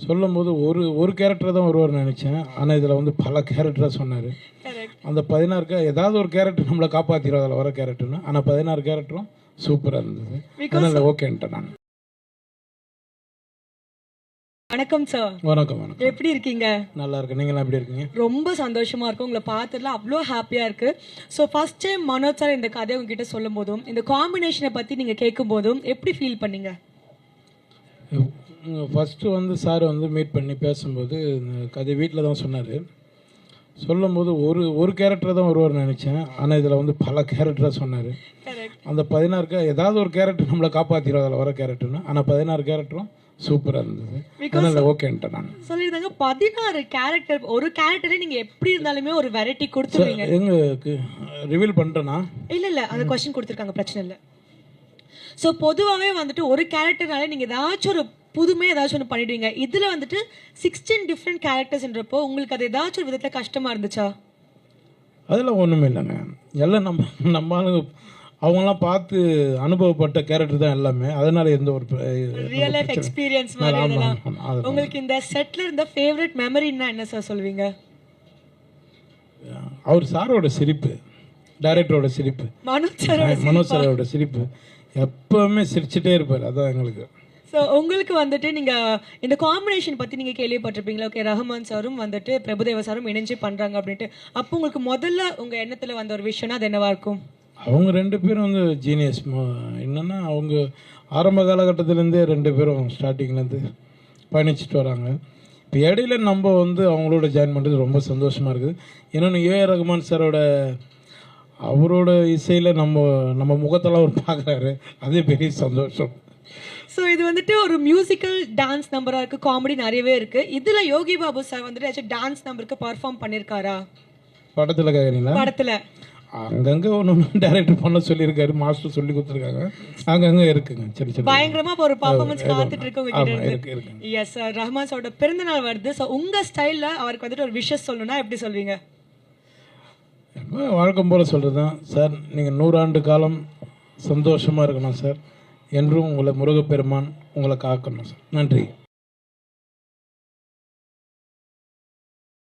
சொல்லும்போது ஒரு கேரக்டர் தான் வருவார்னு நினச்சேன். ஆனால் இதில் வந்து பல கேரக்டராக சொன்னார். அந்த 16 ஏதாவது ஒரு கேரக்டர் நம்மளை காப்பாற்றிடும் அதில் வர கேரக்டர்னு. ஆனால் 16 கேரக்டரும் சூப்பராக இருந்தது. அதனால் ஓகேன்ட்டேன் நான். வணக்கம் சார். வணக்கம் வணக்கம். எப்படி இருக்கீங்க? நல்லா இருக்கு. நீங்களாம் எப்படி இருக்கீங்க? ரொம்ப சந்தோஷமா இருக்கும். உங்களை பார்த்ததுல அவ்வளோ ஹாப்பியா இருக்கு. So first time Manoj sir இந்த கதையை உங்ககிட்ட சொல்லும் போதும் இந்த காம்பினேஷனை பத்தி நீங்க கேட்கும் போதும் எப்படி ஃபீல் பண்ணீங்க? ஃபஸ்ட்டு வந்து சார் வந்து மீட் பண்ணி பேசும்போது இந்த கதை வீட்டில் தான் சொன்னார். சொல்லும்போது ஒரு கேரக்டர் தான் வருவார்னு நினச்சேன். ஆனால் இதில் வந்து பல கேரக்டராக சொன்னார். அந்த 16 ஏதாவது ஒரு கேரக்டர் நம்மளை காப்பாற்றிடும் அதில் வர கேரக்டர்னு. ஆனால் 16 கேரக்டரும் சூப்பராக இருந்தது. அதனால் ஓகேன்ட்டேன் நான். சொல்லியிருந்தாங்க 16 கேரக்டர். ஒரு கேரக்டரே நீங்க எப்படி இருந்தாலுமே ஒரு வெரைட்டி கொடுத்துருவீங்க. எங்களுக்கு ரிவீல் பண்ணுறேன்னா இல்லை அந்த கொஸ்டின் கொடுத்துருக்காங்க, பிரச்சனை இல்லை. ஸோ பொதுவாகவே வந்துட்டு ஒரு கேரக்டர்னாலே நீங்கள் ஏதாச்சும் ஒரு புதுமையாக ஏதாச்சும் ஒன்று பண்ணிடுவீங்க. இதில் வந்துட்டு 16 டிஃப்ரெண்ட் கேரக்டர்ஸ்ன்றப்போ உங்களுக்கு அது ஏதாச்சும் ஒரு விதத்தில் கஷ்டமாக இருந்துச்சா? அதெல்லாம் ஒன்றுமே இல்லைங்க. எல்லாம் நம்ம அவங்களாம் பார்த்து அனுபவப்பட்ட கேரக்டர் தான் எல்லாமே. அதனால எந்த ஒரு ரியல் லைஃப் எக்ஸ்பீரியன்ஸ் மாதிரி. உங்களுக்கு இந்த செட்டில் இருந்த ஃபேவரட் மெமரின்னா என்ன சார் சொல்வீங்க? அவர் சாரோட சிரிப்பு, டைரக்டரோட சிரிப்பு, மனோஜ் சாரோட சிரிப்பு, எப்பவுமே சிரிச்சுட்டே இருப்பார். அதான் எங்களுக்கு. ஸோ உங்களுக்கு வந்துட்டு நீங்கள் இந்த காம்பினேஷன் பற்றி நீங்கள் கேள்விப்பட்டிருப்பீங்களா? ஓகே, ரஹ்மான் சாரும் வந்துட்டு பிரபுதேவா சாரும் இணைஞ்சு பண்ணுறாங்க அப்படின்ட்டு. அப்போ உங்களுக்கு முதல்ல உங்கள் எண்ணத்தில் வந்த ஒரு விஷயம்னா அது என்னவா இருக்கும்? அவங்க 2 பேரும் வந்து ஜீனியஸ். என்னென்னா அவங்க ஆரம்ப காலகட்டத்திலேருந்தே 2 பேரும் ஸ்டார்டிங்லேருந்து பயணிச்சுட்டு வராங்க. இப்போ இடையில நம்ம வந்து அவங்களோட ஜாயின் பண்ணுறது ரொம்ப சந்தோஷமாக இருக்குது. இன்னொன்று ஏ ரஹ்மான் சாரோட அவரோட இசையில் நம்ம முகத்தெல்லாம் அவர் பார்க்குறாரு. அதே பெரிய சந்தோஷம். ஸோ இது வந்துட்டு ஒரு மியூசிக்கல் டான்ஸ் நம்பராக இருக்குது, காமெடி நிறையவே இருக்குது. இதில் யோகி பாபு சார் வந்துட்டு ஏதாச்சும் டான்ஸ் நம்பருக்கு பர்ஃபார்ம் பண்ணியிருக்காரா? படத்தில் கேட்குறீங்களா? படத்தில் அங்கங்கே ஒன்று டைரக்டர் பண்ண சொல்லியிருக்காரு, மாஸ்டர் சொல்லி கொடுத்துருக்காங்க. அங்கங்கே இருக்குங்க. சரி சரி, பயங்கரமாக ஒரு பர்ஃபார்மன்ஸ் காத்துட்டு இருக்கு உங்ககிட்ட. இருக்கு. எஸ் சார், ரஹ்மான் சாரோட பிறந்த நாள் வருது. ஸோ உங்கள் ஸ்டைலில் அவருக்கு வந்துட்டு ஒரு விஷஸ் சொல்லணும்னா எப்படி சொல்வீங்க? வழக்கம் போல் சொல்கிறது தான் சார். நீங்கள் 100 ஆண்டு காலம் சந்தோஷமாக இருக்கணும் சார். என்றும் உங்களை முருகப்பெருமான் உங்களை காக்கணும் சார். நன்றி.